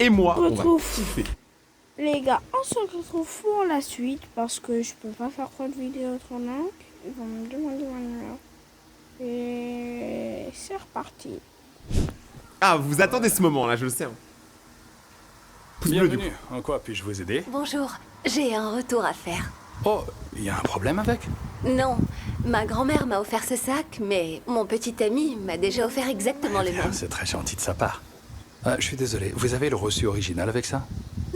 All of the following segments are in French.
et moi, on va Retrouve. kiffer. Les gars, on se retrouve pour la suite parce que je peux pas faire trop de vidéos trop longues. Ils vont me demander mon numéro. Et c'est reparti. Ah, vous attendez ce moment là, je le sais. Hein. Pouce bleu, du coup. Bienvenue. En quoi puis-je vous aider? Bonjour, j'ai un retour à faire. Oh, il y a un problème avec? Non, ma grand-mère m'a offert ce sac, mais mon petit ami m'a déjà offert exactement le Bien, même. c'est très gentil de sa part. Je suis désolé, vous avez le reçu original avec ça?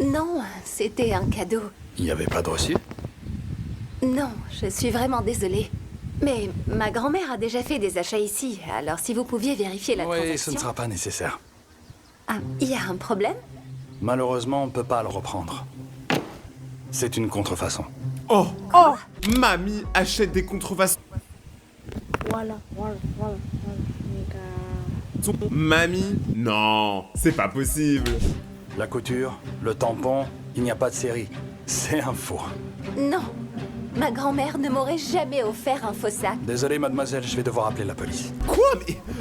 Non, c'était un cadeau. Il n'y avait pas de reçu? Non, je suis vraiment désolée. Mais ma grand-mère a déjà fait des achats ici, alors si vous pouviez vérifier la Oui, ce transaction... ne sera pas nécessaire. Ah, il y a un problème? Malheureusement, on ne peut pas le reprendre. C'est une contrefaçon. Oh, Oh, mamie achète des contrefaçons. voilà, les gars. Mamie, non, c'est pas possible. La couture, le tampon, il n'y a pas de série. C'est un faux. Non, ma grand-mère ne m'aurait jamais offert un faux sac. Désolé, mademoiselle, je vais devoir appeler la police. Quoi?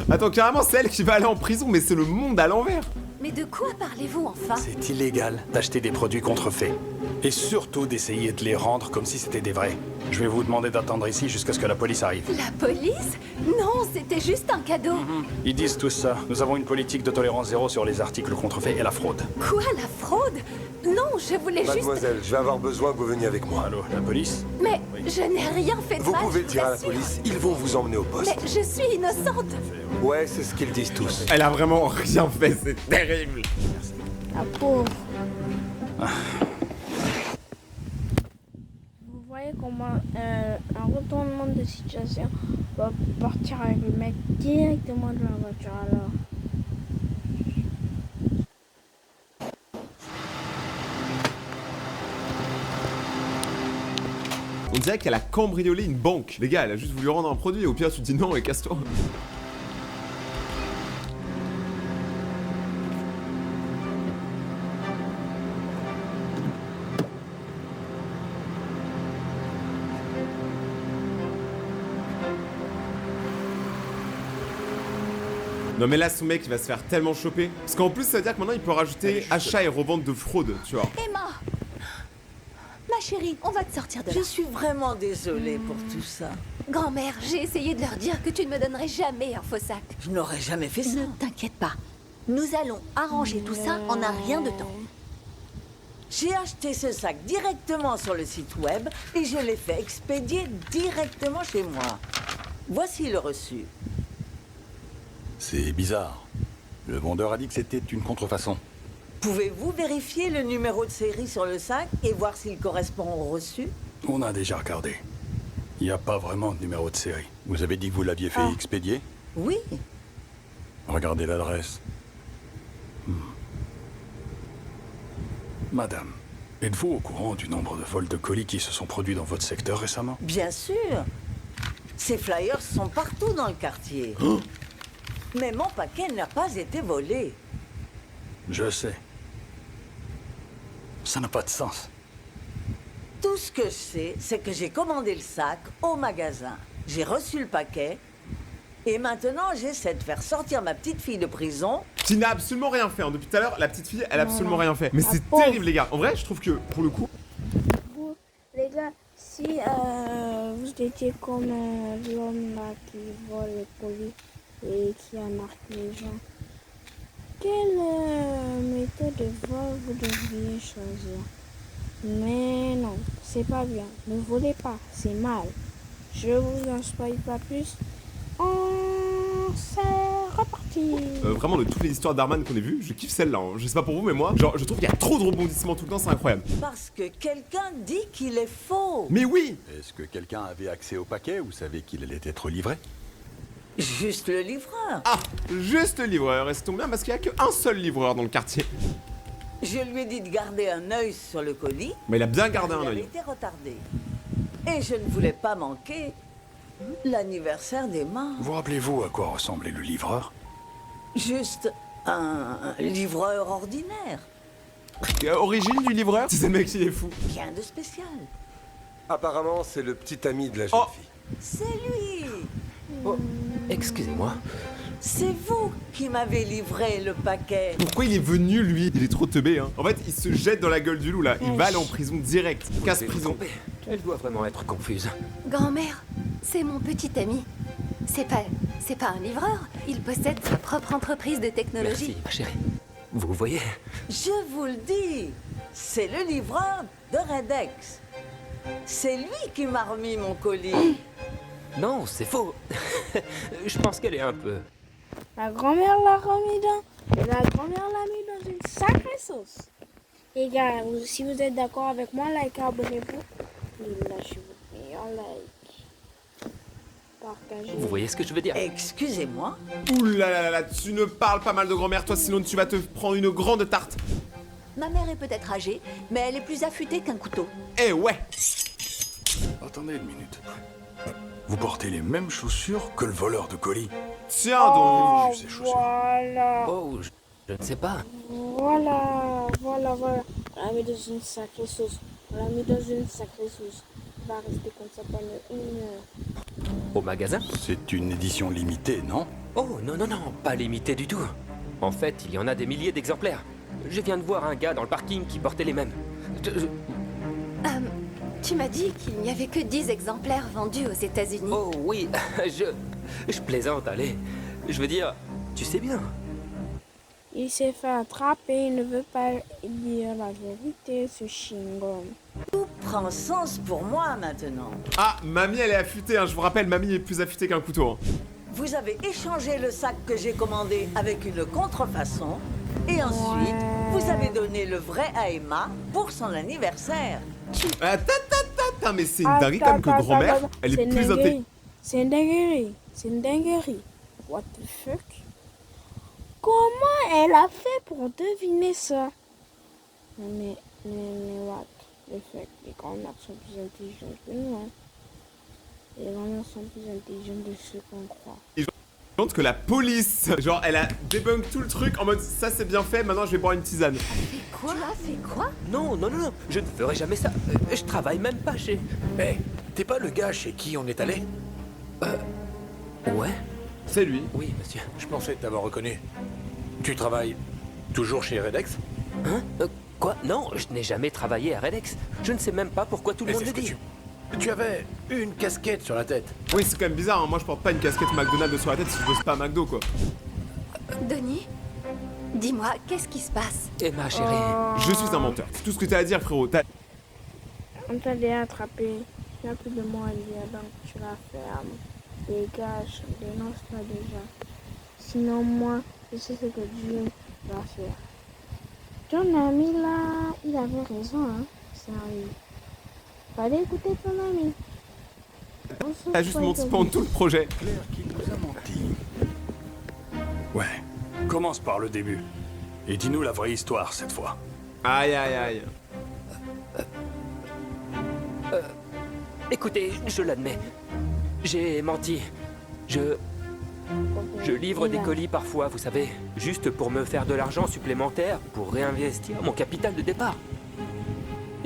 Mais attends, carrément, c'est elle qui va aller en prison, mais c'est le monde à l'envers. Mais de quoi parlez-vous enfin? C'est illégal d'acheter des produits contrefaits. Et surtout d'essayer de les rendre comme si c'était des vrais. Je vais vous demander d'attendre ici jusqu'à ce que la police arrive. La police? Non, c'était juste un cadeau. Ils disent tous ça. Nous avons une politique de tolérance zéro sur les articles contrefaits et la fraude. Quoi, la fraude? Non, je voulais juste... Mademoiselle, je vais avoir besoin que vous veniez avec moi. Allô, la police? Mais je n'ai rien fait de Vous mal, pouvez je vous dire à la assure. police, ils vont vous emmener au poste. Mais je suis innocente. Ouais, c'est ce qu'ils disent tous. Elle a vraiment rien fait, c'est terrible. La pauvre. Vous voyez comment un retournement de situation va partir avec le mec directement de la voiture alors. On dirait qu'elle a cambriolé une banque. Les gars, elle a juste voulu rendre un produit et au pire tu dis non et casse-toi. Non mais là son mec il va se faire tellement choper. Parce qu'en plus ça veut dire que maintenant il peut rajouter achat et revente de fraude, tu vois. Emma, ma chérie, on va te sortir de là. Je suis vraiment désolée pour tout ça. Grand-mère, j'ai essayé de leur dire que tu ne me donnerais jamais un faux sac. Je n'aurais jamais fait ça. Ne t'inquiète pas. Nous allons arranger tout ça en un rien de temps. J'ai acheté ce sac directement sur le site web et je l'ai fait expédier directement chez moi. Voici le reçu. C'est bizarre. Le vendeur a dit que c'était une contrefaçon. Pouvez-vous vérifier le numéro de série sur le sac et voir s'il correspond au reçu? On a déjà regardé. Il n'y a pas vraiment de numéro de série. Vous avez dit que vous l'aviez fait expédier? Oui. Regardez l'adresse. Madame, êtes-vous au courant du nombre de vols de colis qui se sont produits dans votre secteur récemment? Bien sûr. Ces flyers sont partout dans le quartier. Mais mon paquet n'a pas été volé. Je sais. Ça n'a pas de sens. Tout ce que je sais, c'est que j'ai commandé le sac au magasin. J'ai reçu le paquet. Et maintenant, j'essaie de faire sortir ma petite fille de prison. Qui n'a absolument rien fait, hein. Depuis tout à l'heure la petite fille elle a absolument rien fait. Mais La c'est pauvre. terrible les gars. En vrai je trouve que pour le coup... Vous, les gars, si vous étiez comme l'homme là qui vole les colis et qui arnaque les gens, quelle méthode de vol vous devriez choisir? Mais non, c'est pas bien. Ne volez pas, c'est mal. Je vous en spoil pas plus. C'est reparti. Vraiment de toutes les histoires d'Arman qu'on ait vues, je kiffe celle-là. Hein. Je sais pas pour vous mais moi, genre je trouve qu'il y a trop de rebondissements tout le temps, c'est incroyable. Parce que quelqu'un dit qu'il est faux. Mais oui. Est-ce que quelqu'un avait accès au paquet ou savait qu'il allait être livré? Juste le livreur. Ah, juste le livreur, et ça tombe bien parce qu'il y a qu'un seul livreur dans le quartier. Je lui ai dit de garder un œil sur le colis. Mais il a bien gardé un Il avait œil. été retardé. Et je ne voulais pas manquer l'anniversaire d'Emma. Vous rappelez-vous à quoi ressemblait le livreur? Juste un livreur ordinaire. Origine du livreur? Si c'est le mec il est fou. Rien de spécial. Apparemment, c'est le petit ami de la jeune Oh. fille. C'est lui. Oh, excusez-moi. C'est vous qui m'avez livré le paquet. Pourquoi il est venu, lui? Il est trop teubé, hein. En fait, il se jette dans la gueule du loup, là. Il va aller en prison direct. Casse Vous prison. trompez. Elle doit vraiment être confuse. Grand-mère, c'est mon petit ami. C'est pas un livreur. Il possède sa propre entreprise de technologie. Merci, ma chérie. Vous voyez, Je vous le dis, c'est le livreur de Redex. C'est lui qui m'a remis mon colis. non, c'est faux. Je pense qu'elle est un peu... La grand-mère l'a remis dans... Et la grand-mère l'a mis dans une sacrée sauce. Les gars, si vous êtes d'accord avec moi, likez, abonnez-vous. Et lâchez votre meilleur like. Partagez. Vous voyez ce que je veux dire? Excusez-moi. Ouh là là là là, tu ne parles pas mal de grand-mère, toi, sinon tu vas te prendre une grande tarte. Ma mère est peut-être âgée, mais elle est plus affûtée qu'un couteau. Eh ouais. Attendez une minute. Vous portez les mêmes chaussures que le voleur de colis. Tiens donc. J'ai vu ces chaussures. Voilà. Oh, je ne sais pas. Voilà. On l'a mis dans une sacrée sauce. Il va rester comme ça pendant 1 heure. Au magasin? C'est une édition limitée, non? Oh, non, non, non, pas limité du tout. En fait, il y en a des milliers d'exemplaires. Je viens de voir un gars dans le parking qui portait les mêmes. Tu m'as dit qu'il n'y avait que 10 exemplaires vendus aux États-Unis. Oh oui, je plaisante, allez. Je veux dire, tu sais bien. Il s'est fait attraper, il ne veut pas dire la vérité, ce chewing-gum. Tout prend sens pour moi maintenant. Ah, mamie, elle est affûtée, hein. Je vous rappelle, mamie est plus affûtée qu'un couteau, hein. Vous avez échangé le sac que j'ai commandé avec une contrefaçon. Et ensuite, vous avez donné le vrai à Emma pour son anniversaire. Attends, mais c'est une dinguerie comme que grand-mère, elle est plus intelligente. C'est une dinguerie. What the fuck? Comment elle a fait pour deviner ça? Mais what the fuck? Les grands-mères sont plus intelligentes que nous, hein. Les grands-mères sont plus intelligentes de ce qu'on croit. Que la police, genre, elle a débunk tout le truc en mode ça c'est bien fait, maintenant je vais boire une tisane. Quoi? Tu as fait quoi? Non, non, non, non, je ne ferai jamais ça. Je travaille même pas chez... Hé, t'es pas le gars chez qui on est allé? Ouais? C'est lui. Oui, monsieur. Je pensais t'avoir reconnu. Tu travailles toujours chez Redex? Hein? Quoi? Non, je n'ai jamais travaillé à Redex. Je ne sais même pas pourquoi tout le monde le dit. Tu avais une casquette sur la tête. Oui, c'est quand même bizarre, hein. Moi je porte pas une casquette McDonald's sur la tête si je bosse pas à McDo, quoi. Denis, dis-moi, qu'est-ce qui se passe? Emma, chérie. Je suis un menteur. C'est tout ce que t'as à dire, frérot. On t'a déjà attrapé. Tu n'as plus de mots à dire, donc tu la fermes. Dégage, dénonce-toi déjà. Sinon, moi, je sais ce que Dieu va faire. Ton ami là, il avait raison, hein. Sérieux. Fallait écouter ton ami. T'as juste mon spawn tout le projet. Claire qui nous a menti. Ouais, commence par le début. Et dis-nous la vraie histoire cette fois. Aïe aïe aïe. Écoutez, je l'admets. J'ai menti. Je livre des colis parfois, vous savez, juste pour me faire de l'argent supplémentaire, pour réinvestir mon capital de départ.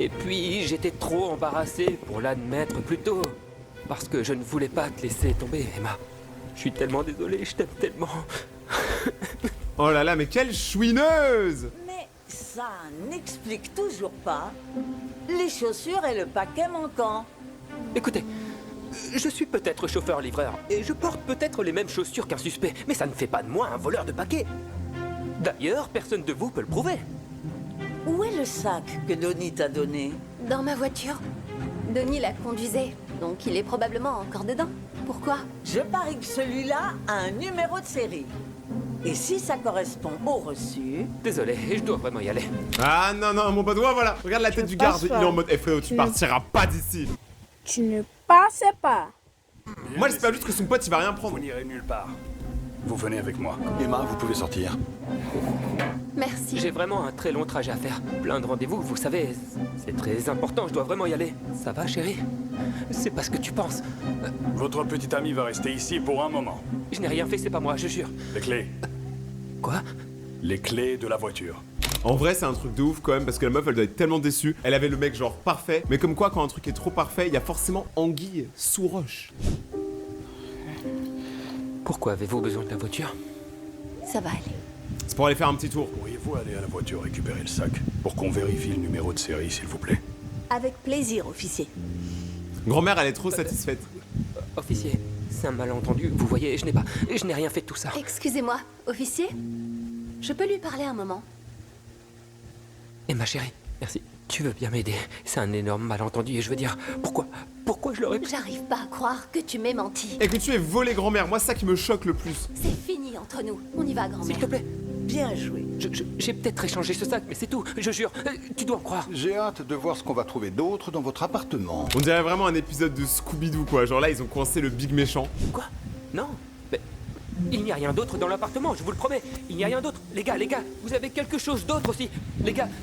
Et puis, j'étais trop embarrassé pour l'admettre plus tôt. Parce que je ne voulais pas te laisser tomber, Emma. Je suis tellement désolé, je t'aime tellement. Oh là là, mais quelle chouineuse! Mais ça n'explique toujours pas les chaussures et le paquet manquant. Écoutez, je suis peut-être chauffeur-livreur, et je porte peut-être les mêmes chaussures qu'un suspect, mais ça ne fait pas de moi un voleur de paquets. D'ailleurs, personne de vous peut le prouver. Où est le sac que Denis t'a donné? Dans ma voiture. Denis la conduisait, donc il est probablement encore dedans. Pourquoi? Je parie que celui-là a un numéro de série. Et si ça correspond au reçu... Désolé, je dois vraiment y aller. Ah non, non, mon pote, ouais, voilà. Regarde la tête du garde, il est en mode, eh frérot, tu partiras pas d'ici. Tu ne passais pas. Moi, j'espère juste que son pote, il va rien prendre. Vous n'irez nulle part. Vous venez avec moi. Emma, vous pouvez sortir. Merci. J'ai vraiment un très long trajet à faire. Plein de rendez-vous, vous savez, c'est très important, je dois vraiment y aller. Ça va, chérie? C'est pas ce que tu penses. Votre petit ami va rester ici pour un moment. Je n'ai rien fait, c'est pas moi, je jure. Les clés. Quoi? Les clés de la voiture. En vrai, c'est un truc de ouf quand même, parce que la meuf, elle doit être tellement déçue. Elle avait le mec genre parfait, mais comme quoi, quand un truc est trop parfait, il y a forcément anguille sous roche. Pourquoi avez-vous besoin de la voiture? Ça va aller. C'est pour aller faire un petit tour. Pourriez-vous aller à la voiture récupérer le sac pour qu'on vérifie le numéro de série, s'il vous plaît? Avec plaisir, officier. Grand-mère, elle est trop satisfaite. Officier, c'est un malentendu. Vous voyez, je n'ai rien fait de tout ça. Excusez-moi, officier? Je peux lui parler un moment? Et ma chérie, merci. Tu veux bien m'aider? C'est un énorme malentendu et je veux dire, pourquoi je l'aurais... J'arrive pas à croire que tu m'aies menti. Et que tu aies volé grand-mère, moi c'est ça qui me choque le plus. C'est fini entre nous. On y va, S'il grand-mère. te plaît, Bien joué. j'ai peut-être échangé ce sac, mais c'est tout. Je jure, tu dois me croire. J'ai hâte de voir ce qu'on va trouver d'autre dans votre appartement. On dirait vraiment un épisode de Scooby-Doo quoi, genre là ils ont coincé le big méchant. Quoi? Non, mais il n'y a rien d'autre dans l'appartement, je vous le promets. Il n'y a rien d'autre. Les gars, vous avez quelque chose d'autre aussi. Les gars,